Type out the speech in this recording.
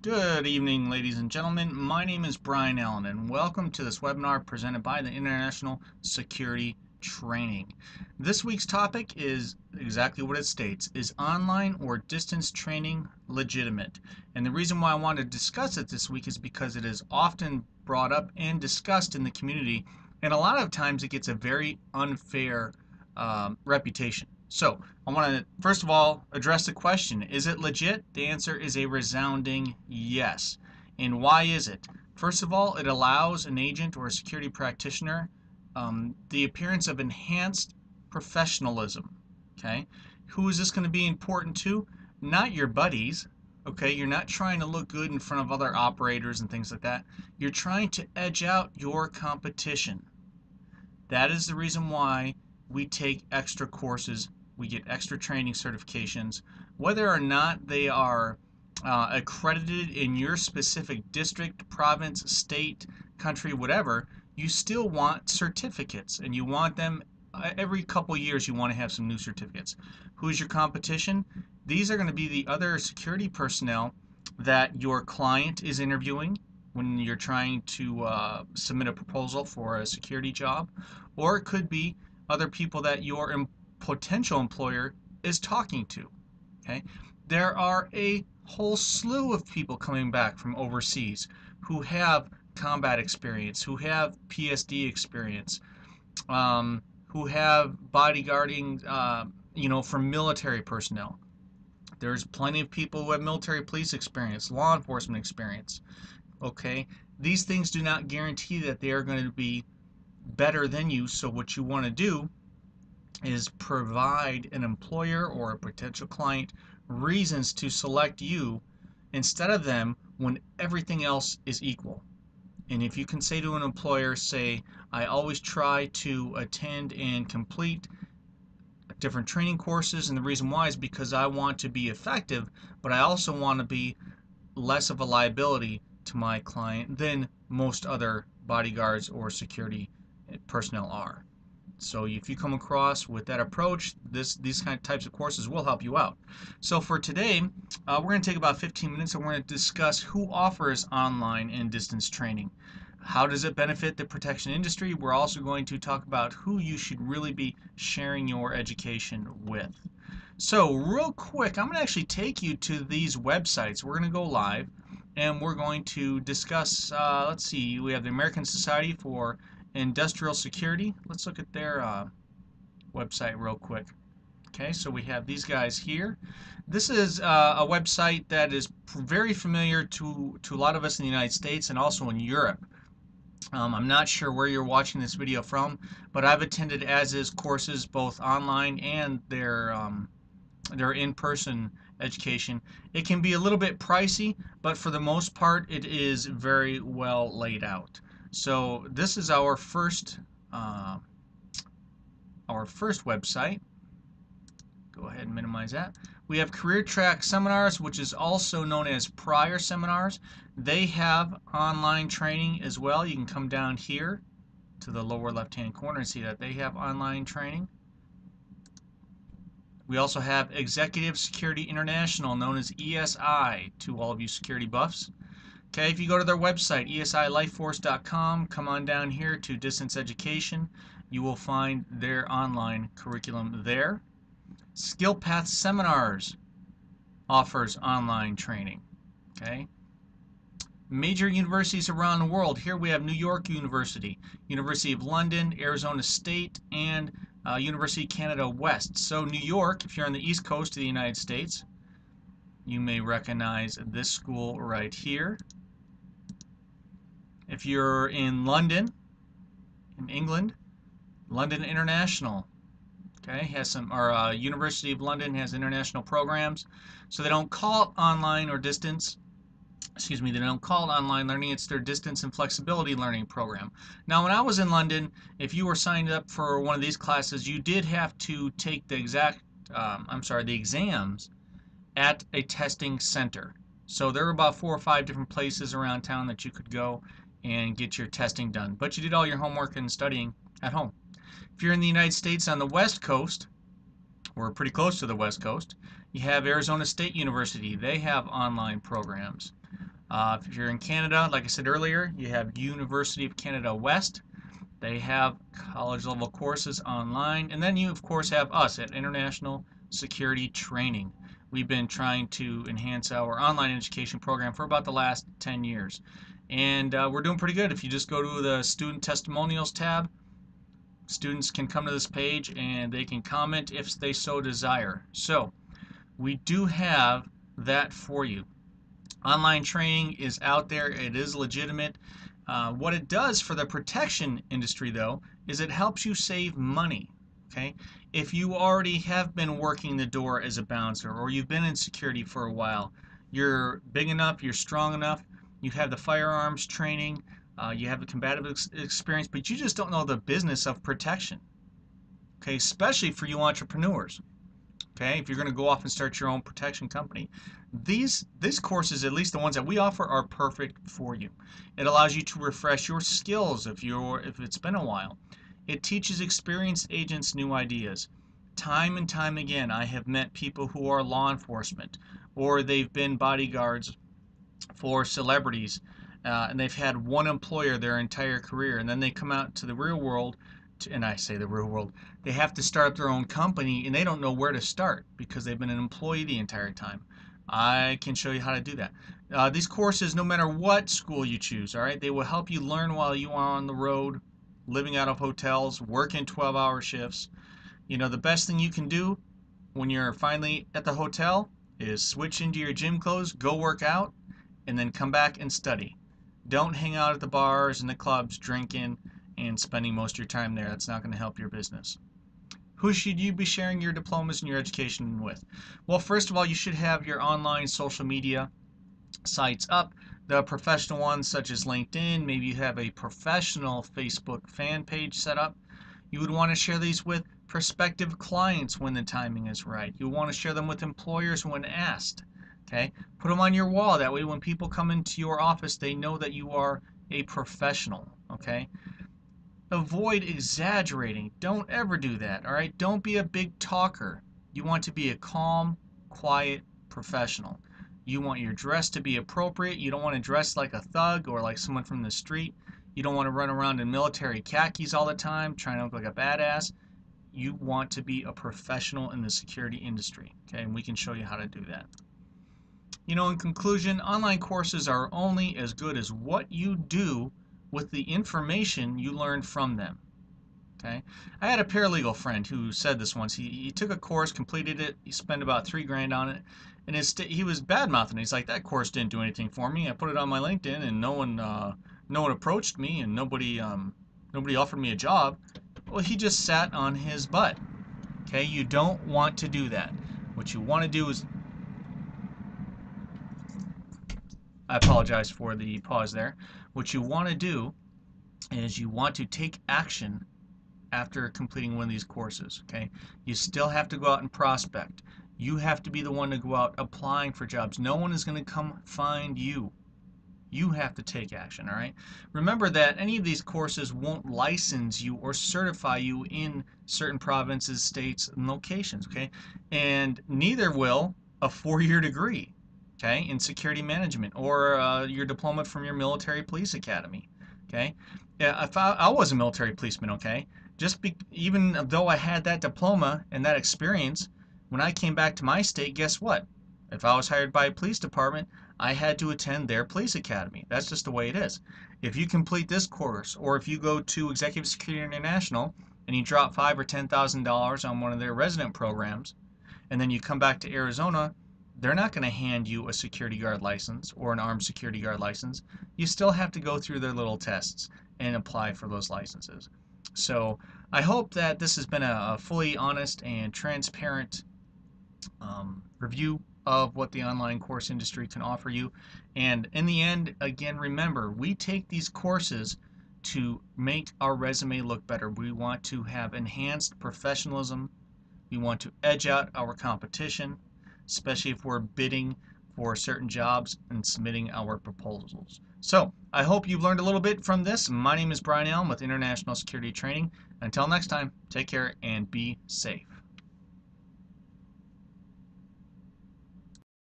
Good evening, ladies and gentlemen. My name is Brian Allen, and welcome to this webinar presented by the International Security Training. This week's topic is exactly what it states. Is online or distance training legitimate? And the reason why I want to discuss it this week is because it is often brought up and discussed in the community, and a lot of times it gets a very unfair reputation. So I want to first of all address the question, is it legit? The answer is a resounding yes. And why is it? First of all, it allows an agent or a security practitioner the appearance of enhanced professionalism. Okay, who is this going to be important to? Not your buddies. Okay, you're not trying to look good in front of other operators and things like that. You're trying to edge out your competition. That is the reason why we take extra courses. We get extra training certifications, whether or not they are accredited in your specific district, province, state, country, whatever. You still want certificates, and you want them every couple years. You want to have some new certificates. Who's your competition? These are going to be the other security personnel that your client is interviewing when you're trying to submit a proposal for a security job, or it could be other people that your potential employer is talking to. Okay, there are a whole slew of people coming back from overseas who have combat experience, who have PSD experience, who have bodyguarding, for military personnel. There's plenty of people who have military police experience, law enforcement experience. Okay, these things do not guarantee that they are going to be better than you. So what you want to do is provide an employer or a potential client reasons to select you instead of them when everything else is equal. And if you can say to an employer, say, I always try to attend and complete different training courses, and the reason why is because I want to be effective, but I also want to be less of a liability to my client than most other bodyguards or security personnel are. So if you come across with that approach, these kind of types of courses will help you out. So for today, we're going to take about 15 minutes and we're going to discuss who offers online and distance training. How does it benefit the protection industry? We're also going to talk about who you should really be sharing your education with. So real quick, I'm going to actually take you to these websites. We're going to go live and we're going to discuss, let's see, we have the American Society for Industrial Security. Let's look at their website real quick. Okay, so we have these guys here. This is a website that is very familiar to a lot of us in the United States and also in Europe. I'm not sure where you're watching this video from, but I've attended as-is courses both online and their in-person education. It can be a little bit pricey, but for the most part it is very well laid out. So this is our first website. Go ahead and minimize that. We have Career Track Seminars, which is also known as Prior Seminars. They have online training as well. You can come down here to the lower left-hand corner and see that they have online training. We also have Executive Security International, known as ESI, to all of you security buffs. Okay, if you go to their website, esilifeforce.com, come on down here to Distance Education. You will find their online curriculum there. Skill Path Seminars offers online training. Okay. Major universities around the world. Here we have New York University, University of London, Arizona State, and University of Canada West. So New York, if you're on the East Coast of the United States, you may recognize this school right here. If you're in London, in England, London International, okay, has some, or University of London has international programs. So they don't call it online or distance. Excuse me, they don't call it online learning. It's their distance and flexibility learning program. Now, when I was in London, if you were signed up for one of these classes, you did have to take the the exams at a testing center. So there were about 4 or 5 different places around town that you could go and get your testing done. But you did all your homework and studying at home. If you're in the United States on the West Coast, we're pretty close to the West Coast, you have Arizona State University. They have online programs. If you're in Canada, like I said earlier, you have University of Canada West. They have college level courses online. And then you, of course, have us at International Security Training. We've been trying to enhance our online education program for about the last 10 years. And we're doing pretty good. If you just go to the Student Testimonials tab, students can come to this page and they can comment if they so desire. So we do have that for you. Online training is out there. It is legitimate. What it does for the protection industry, though, is it helps you save money. Okay? If you already have been working the door as a bouncer, or you've been in security for a while, you're big enough, you're strong enough, you have the firearms training, you have the combative experience, but you just don't know the business of protection. Okay? Especially for you entrepreneurs. Okay, if you're going to go off and start your own protection company, these courses, at least the ones that we offer, are perfect for you. It allows you to refresh your skills if it's been a while. It teaches experienced agents new ideas. Time and time again, I have met people who are law enforcement, or they've been bodyguards for celebrities, and they've had one employer their entire career, and then they come out to the real world. And I say the real world, they have to start their own company and they don't know where to start because they've been an employee the entire time. I can show you how to do that. These courses, no matter what school you choose, all right, they will help you learn while you are on the road, living out of hotels, working 12-hour shifts. You know, the best thing you can do when you're finally at the hotel is switch into your gym clothes, go work out, and then come back and study. Don't hang out at the bars and the clubs drinking and spending most of your time there. That's not going to help your business. Who should you be sharing your diplomas and your education with? Well, first of all, you should have your online social media sites up. The professional ones such as LinkedIn, maybe you have a professional Facebook fan page set up. You would want to share these with prospective clients when the timing is right. You want to share them with employers when asked. Okay? Put them on your wall. That way when people come into your office, they know that you are a professional. Okay? Avoid exaggerating. Don't ever do that, all right? Don't be a big talker. You want to be a calm, quiet professional. You want your dress to be appropriate. You don't want to dress like a thug or like someone from the street. You don't want to run around in military khakis all the time trying to look like a badass. You want to be a professional in the security industry, okay? And we can show you how to do that. You know, in conclusion, online courses are only as good as what you do with the information you learn from them. Okay, I had a paralegal friend who said this once. He took a course, completed it, he spent about $3,000 on it, and he was bad mouthing. He's like, that course didn't do anything for me. I put it on my LinkedIn, and no one approached me, and nobody offered me a job. Well, he just sat on his butt. Okay, you don't want to do that. What you want to do is, I apologize for the pause there. What you want to do is you want to take action after completing one of these courses. Okay, you still have to go out and prospect. You have to be the one to go out applying for jobs. No one is going to come find you. You have to take action, all right? Remember that any of these courses won't license you or certify you in certain provinces, states, and locations, okay? And neither will a 4-year degree, okay, in security management or your diploma from your military police academy, okay? Yeah, if I was a military policeman, okay, even though I had that diploma and that experience, when I came back to my state, guess what? If I was hired by a police department, I had to attend their police academy. That's just the way it is. If you complete this course, or if you go to Executive Security International and you drop $5,000 or $10,000 on one of their resident programs, and then you come back to Arizona, they're not going to hand you a security guard license or an armed security guard license. You still have to go through their little tests and apply for those licenses. So I hope that this has been a fully honest and transparent review of what the online course industry can offer you. And in the end, again, remember, we take these courses to make our resume look better. We want to have enhanced professionalism. We want to edge out our competition, especially if we're bidding for certain jobs and submitting our proposals. So I hope you've learned a little bit from this. My name is Brian Allen with International Security Training. Until next time, take care and be safe.